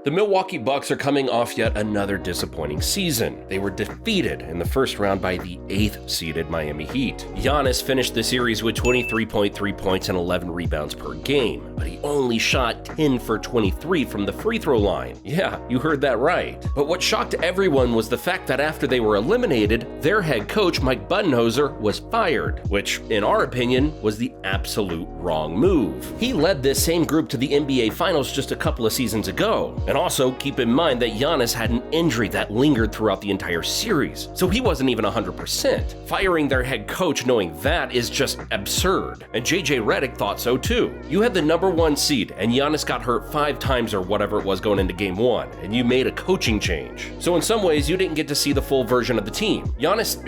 The Milwaukee Bucks are coming off yet another disappointing season. They were defeated in the first round by the 8th-seeded Miami Heat. Giannis finished the series with 23.3 points and 11 rebounds per game, but he only shot 10 for 23 from the free throw line. Yeah, you heard that right. But what shocked everyone was the fact that after they were eliminated, their head coach, Mike Budenholzer, was fired, which, in our opinion, was the absolute wrong move. He led this same group to the NBA Finals just a couple of seasons ago. And also, keep in mind that Giannis had an injury that lingered throughout the entire series, so he wasn't even 100%. Firing their head coach knowing that is just absurd, and JJ Redick thought so too. You had the number 1 seed, and Giannis got hurt 5 times or whatever it was going into game 1, and you made a coaching change. So in some ways, you didn't get to see the full version of the team. Giannis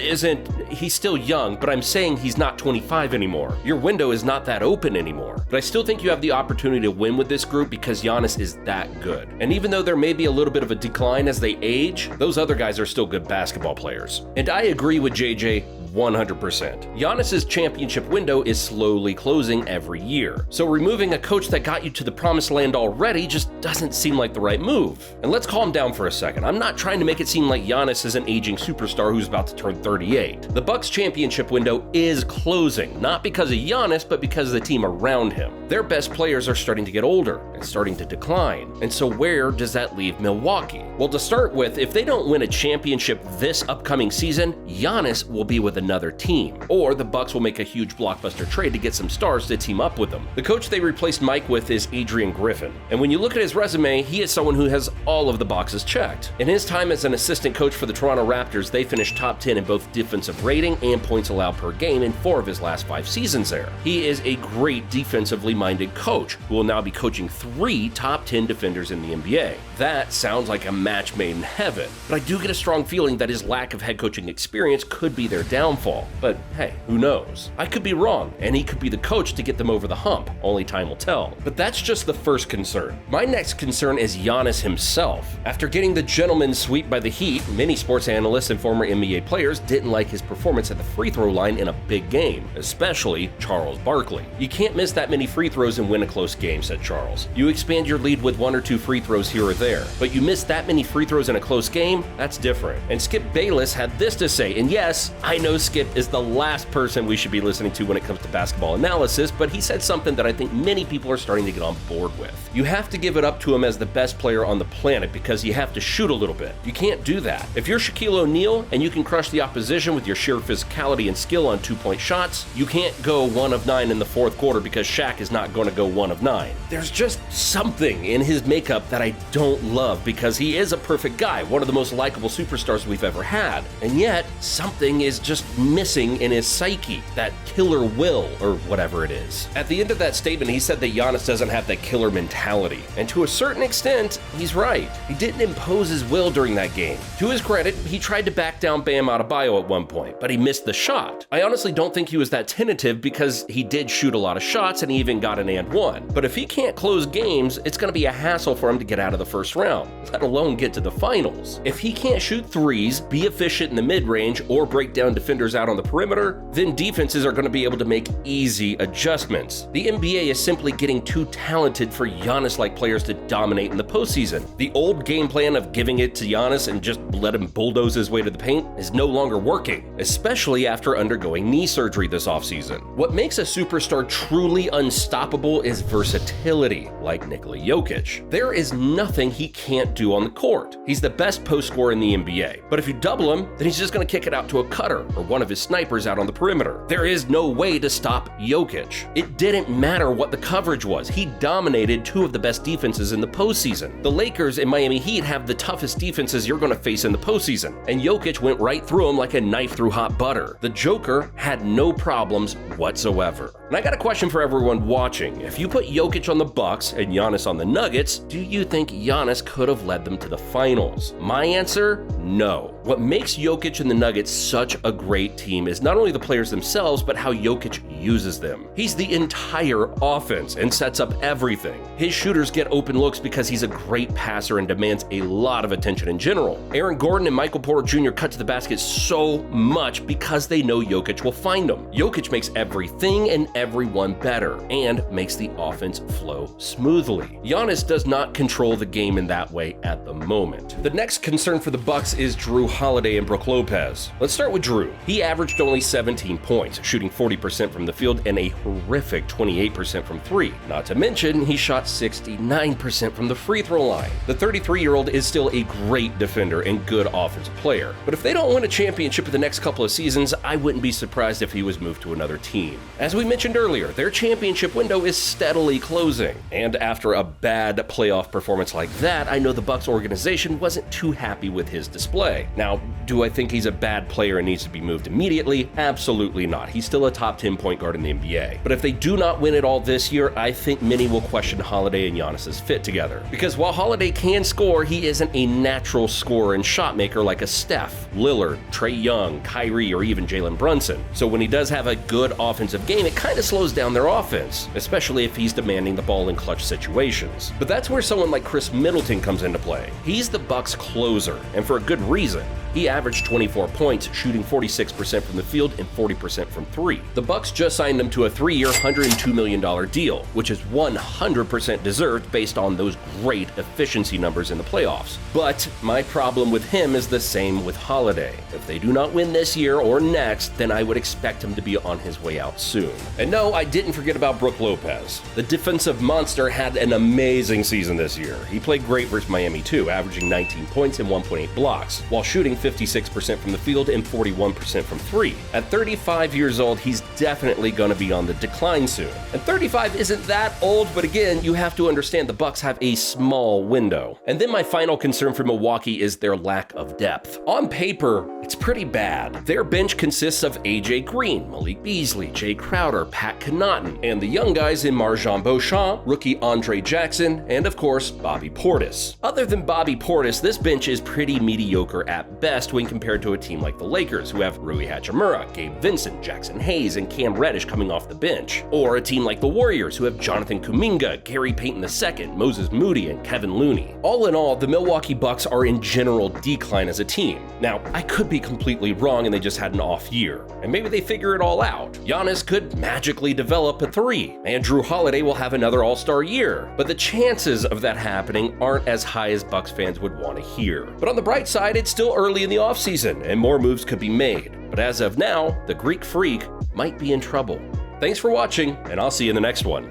he's still young, but I'm saying he's not 25 anymore. Your window is not that open anymore. But I still think you have the opportunity to win with this group because Giannis is that good. And even though there may be a little bit of a decline as they age, those other guys are still good basketball players. And I agree with JJ 100%. Giannis's championship window is slowly closing every year. So removing a coach that got you to the promised land already just doesn't seem like the right move. And let's calm down for a second. I'm not trying to make it seem like Giannis is an aging superstar who's about to turn 38. The Bucks' championship window is closing, not because of Giannis, but because of the team around him. Their best players are starting to get older and starting to decline. And so where does that leave Milwaukee? Well, to start with, if they don't win a championship this upcoming season, Giannis will be with another team, or the Bucks will make a huge blockbuster trade to get some stars to team up with them. The coach they replaced Mike with is Adrian Griffin, and when you look at his resume, he is someone who has all of the boxes checked. In his time as an assistant coach for the Toronto Raptors, they finished top 10 in both defensive rating and points allowed per game in 4 of his last 5 seasons there. He is a great defensively minded coach who will now be coaching 3 top 10 defenders in the NBA. That sounds like a match made in heaven, but I do get a strong feeling that his lack of head coaching experience could be their downfall. But hey, who knows? I could be wrong, and he could be the coach to get them over the hump. Only time will tell. But that's just the first concern. My next concern is Giannis himself. After getting the gentleman's sweep by the Heat, many sports analysts and former NBA players didn't like his performance at the free throw line in a big game, especially Charles Barkley. You can't miss that many free throws and win a close game, said Charles. You expand your lead with 1 or 2 free throws here or there, but you miss that many free throws in a close game, that's different. And Skip Bayless had this to say, and yes, I know Skip is the last person we should be listening to when it comes to basketball analysis, but he said something that I think many people are starting to get on board with. You have to give it up to him as the best player on the planet because you have to shoot a little bit. You can't do that. If you're Shaquille O'Neal and you can crush the opposition with your sheer physicality and skill on 2-point shots, you can't go 1 of 9 in the 4th quarter because Shaq is not going to go 1 of 9. There's just something in his makeup that I don't love because he is a perfect guy, one of the most likable superstars we've ever had, and yet something is just missing in his psyche, that killer will or whatever it is. At the end of that statement, he said that Giannis doesn't have that killer mentality, and to a certain extent, he's right. He didn't impose his will during that game. To his credit, he tried to back down Bam Adebayo at one point, but he missed the shot. I honestly don't think he was that tentative because he did shoot a lot of shots and he even got an and one. But if he can't close games, it's going to be a hassle for him to get out of the first round, let alone get to the finals. If he can't shoot threes, be efficient in the mid-range, or break down defenders out on the perimeter, then defenses are going to be able to make easy adjustments. The NBA is simply getting too talented for Giannis-like players to dominate in the postseason. The old game plan of giving it to Giannis and just let him bulldoze his way to the paint is no longer working, especially after undergoing knee surgery this offseason. What makes a superstar truly unstoppable is versatility, like Nikola Jokic. There is nothing he can't do on the court. He's the best post scorer in the NBA, but if you double him, then he's just going to kick it out to a cutter or one of his snipers out on the perimeter. There is no way to stop Jokic. It didn't matter what the coverage was. He dominated 2 of the best defenses in the postseason. The Lakers and Miami Heat have the toughest defenses you're going to face in the postseason, and Jokic went right through them like a knife through hot butter. The Joker had no problems whatsoever. And I got a question for everyone watching. If you put Jokic on the Bucks and Giannis on the Nuggets, do you think Giannis could have led them to the finals? My answer, no. What makes Jokic and the Nuggets such a great team is not only the players themselves, but how Jokic uses them. He's the entire offense and sets up everything. His shooters get open looks because he's a great passer and demands a lot of attention in general. Aaron Gordon and Michael Porter Jr. cut to the basket so much because they know Jokic will find them. Jokic makes everything and everyone better and makes the offense flow smoothly. Giannis does not control the game in that way at the moment. The next concern for the Bucks is Jrue Holiday and Brook Lopez. Let's start with Jrue. He averaged only 17 points, shooting 40% from the field and a horrific 28% from three. Not to mention, he shot 69% from the free throw line. The 33-year-old is still a great defender and good offensive player. But if they don't win a championship in the next couple of seasons, I wouldn't be surprised if he was moved to another team. As we mentioned earlier, their championship window is steadily closing. And after a bad playoff performance like that, I know the Bucks organization wasn't too happy with his display. Now, do I think he's a bad player and needs to be moved immediately? Absolutely not. He's still a top 10 point guard in the NBA. But if they do not win it all this year, I think many will question Holiday and Giannis's fit together. Because while Holiday can score, he isn't a natural scorer and shot maker like a Steph, Lillard, Trae Young, Kyrie, or even Jalen Brunson. So when he does have a good offensive game, it kind of slows down their offense, especially if he's demanding the ball in clutch situations. But that's where someone like Chris Middleton comes into play. He's the Bucks' closer, and for a good reason. He averaged 24 points, shooting 46% from the field and 40% from three. The Bucks just signed him to a 3-year, $102 million deal, which is 100% deserved based on those great efficiency numbers in the playoffs. But my problem with him is the same with Holiday. If they do not win this year or next, then I would expect him to be on his way out soon. And no, I didn't forget about Brook Lopez. The defensive monster had an amazing season this year. He played great versus Miami too, averaging 19 points and 1.8 blocks, while shooting 56% from the field and 41% from three. At 35 years old, he's definitely going to be on the decline soon. And 35 isn't that old, but again, you have to understand the Bucks have a small window. And then my final concern for Milwaukee is their lack of depth. On paper, it's pretty bad. Their bench consists of AJ Green, Malik Beasley, Jay Crowder, Pat Connaughton, and the young guys in Marjon Beauchamp, rookie Andre Jackson, and of course, Bobby Portis. Other than Bobby Portis, this bench is pretty mediocre at best when compared to a team like the Lakers, who have Rui Hachimura, Gabe Vincent, Jackson Hayes, and Cam Reddish coming off the bench. Or a team like the Warriors, who have Jonathan Kuminga, Gary Payton II, Moses Moody, and Kevin Looney. All in all, the Milwaukee Bucks are in general decline as a team. Now, I could be completely wrong and they just had an off year, and maybe they figure it all out. Giannis could magically develop a three, and Jrue Holiday will have another all-star year, but the chances of that happening aren't as high as Bucks fans would want to hear. But on the bright side, it's still early in the offseason, and more moves could be made. But as of now, the Greek Freak might be in trouble. Thanks for watching, and I'll see you in the next one.